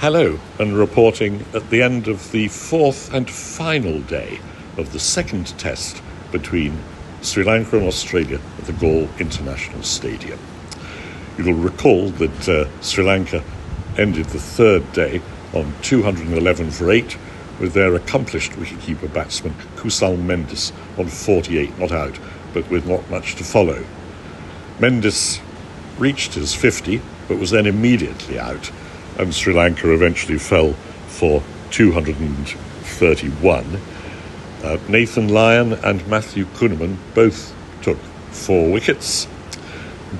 Hello, and reporting at the end of the fourth and final day of the second test between Sri Lanka and Australia at the Galle International Stadium. You'll recall that Sri Lanka ended the third day on 211 for 8 with their accomplished wicketkeeper batsman Kusal Mendis on 48 not out, but with not much to follow. Mendis reached his 50, but was then immediately out, and Sri Lanka eventually fell for 231. Nathan Lyon and Matthew Kuhneman both took 4 wickets.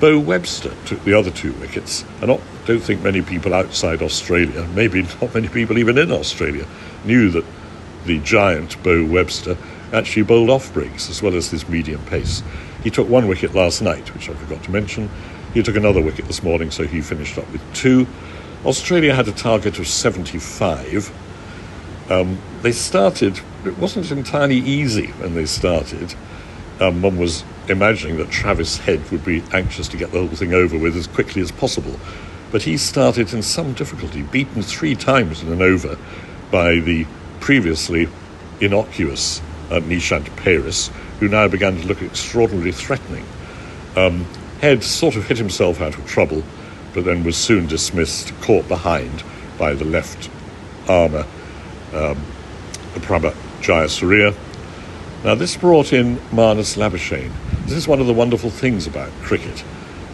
Beau Webster took the other 2 wickets, and I don't think many people outside Australia, maybe not many people even in Australia, knew that the giant Beau Webster actually bowled off breaks as well as his medium pace. He took 1 wicket last night, which I forgot to mention. He took another wicket this morning, so he finished up with 2. Australia had a target of 75. They started, it wasn't entirely easy when they started. One was imagining that Travis Head would be anxious to get the whole thing over with as quickly as possible. But he started in some difficulty, beaten 3 times in an over by the previously innocuous Nishant Paris, who now began to look extraordinarily threatening. Head sort of hit himself out of trouble, but then was soon dismissed, caught behind by the left armour, Prabhat Jayasuriya. Now, this brought in Marnus Labuschagne. This is one of the wonderful things about cricket.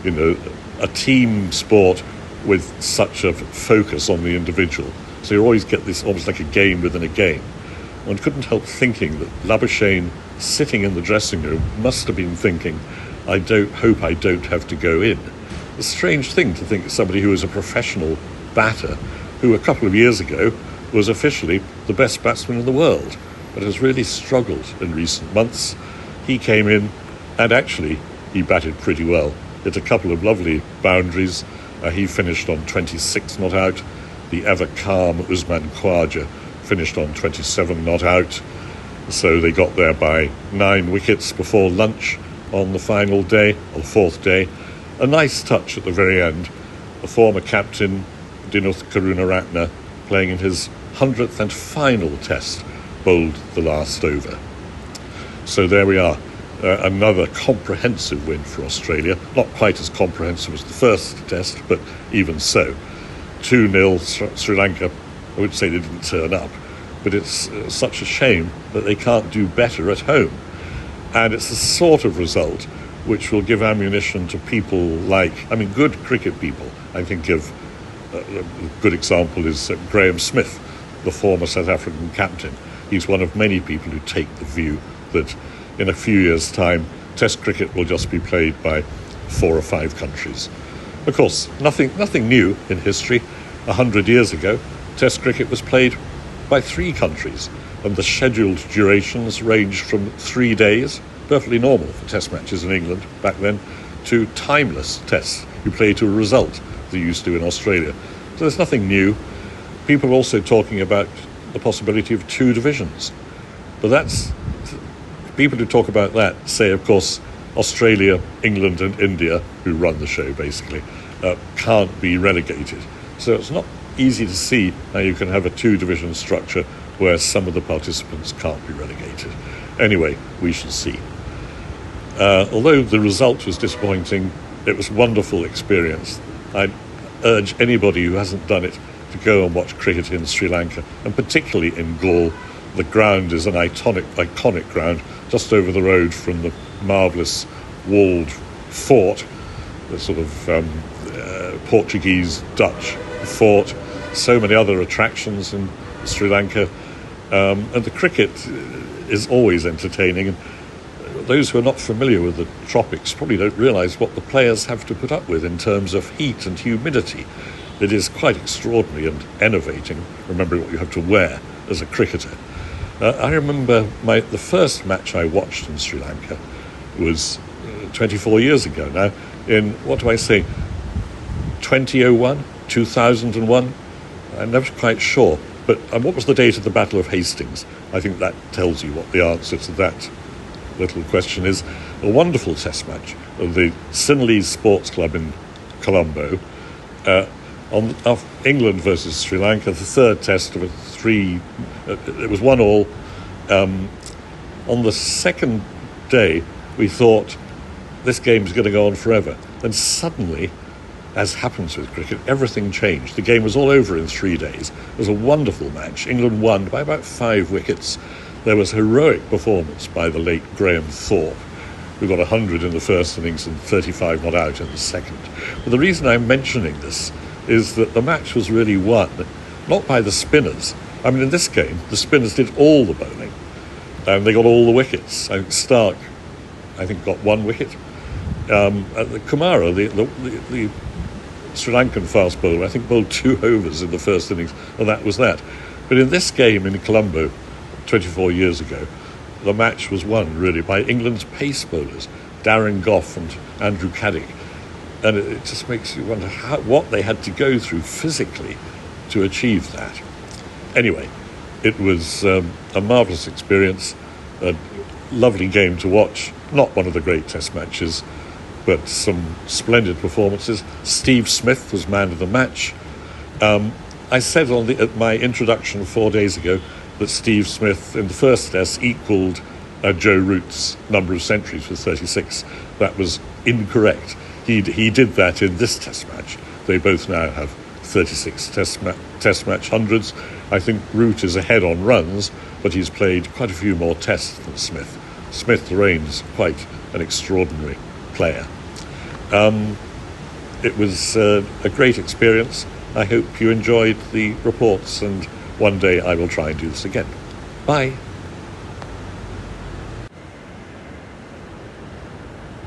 You know, a team sport with such a focus on the individual. So you always get this almost like a game within a game. One couldn't help thinking that Labuschagne, sitting in the dressing room, must have been thinking, I hope I don't have to go in. A strange thing to think of somebody who is a professional batter, who a couple of years ago was officially the best batsman in the world, but has really struggled in recent months. He came in, and actually he batted pretty well. Hit a couple of lovely boundaries. He finished on 26 not out. The ever calm Usman Khawaja finished on 27 not out. So they got there by 9 wickets before lunch on the final day, or the fourth day. A nice touch at the very end. The former captain, Dinoth Karunaratne, playing in his 100th and final test, bowled the last over. So there we are. Another comprehensive win for Australia. Not quite as comprehensive as the first test, but even so. 2-0 Sri Lanka. I would say they didn't turn up, but it's such a shame that they can't do better at home. And it's the sort of result which will give ammunition to people good cricket people. I think of a good example is Graham Smith, the former South African captain. He's one of many people who take the view that in a few years' time, Test cricket will just be played by 4 or 5 countries. Of course, nothing new in history. 100 years ago, Test cricket was played by 3 countries, and the scheduled durations ranged from 3 days, perfectly normal for Test matches in England back then, to timeless tests. You play to a result, they used to in Australia. So there's nothing new. People are also talking about the possibility of 2 divisions. But people who talk about that say, of course, Australia, England and India, who run the show basically, can't be relegated. So it's not easy to see how you can have a 2-division structure where some of the participants can't be relegated. Anyway, we shall see. Although the result was disappointing, it was a wonderful experience. I'd urge anybody who hasn't done it to go and watch cricket in Sri Lanka, and particularly in Galle. The ground is an iconic ground, just over the road from the marvellous walled fort, the sort of Portuguese-Dutch fort. So many other attractions in Sri Lanka. And the cricket is always entertaining. And those who are not familiar with the tropics probably don't realise what the players have to put up with in terms of heat and humidity. It is quite extraordinary and enervating, remembering what you have to wear as a cricketer. I remember the first match I watched in Sri Lanka was 24 years ago now, in, 2001, 2001? I'm never quite sure. But what was the date of the Battle of Hastings? I think that tells you what the answer to that little question is. A wonderful test match of the Sinhalese Sports Club in Colombo. On our England versus Sri Lanka, the third test of a three. It was 1-1. On the second day, we thought this game's going to go on forever. Then suddenly, as happens with cricket, everything changed. The game was all over in 3 days. It was a wonderful match. England won by about 5 wickets. There was heroic performance by the late Graham Thorpe, who got 100 in the first innings and 35 not out in the second. But the reason I'm mentioning this is that the match was really won, not by the spinners. I mean, in this game, the spinners did all the bowling, and they got all the wickets. Stark, I think, got 1 wicket. Kumara, the Sri Lankan fast bowler, I think bowled 2 overs in the first innings, and that was that. But in this game in Colombo, 24 years ago, the match was won, really, by England's pace bowlers, Darren Gough and Andrew Caddick. And it just makes you wonder what they had to go through physically to achieve that. Anyway, it was a marvellous experience, a lovely game to watch. Not one of the great test matches, but some splendid performances. Steve Smith was man of the match. I said at my introduction 4 days ago that Steve Smith in the first test equalled Joe Root's number of centuries with 36. That was incorrect. He did that in this test match. They both now have 36 test match hundreds. I think Root is ahead on runs, but he's played quite a few more tests than Smith. Smith remains quite an extraordinary player. It was a great experience. I hope you enjoyed the reports, and one day I will try and do this again. Bye.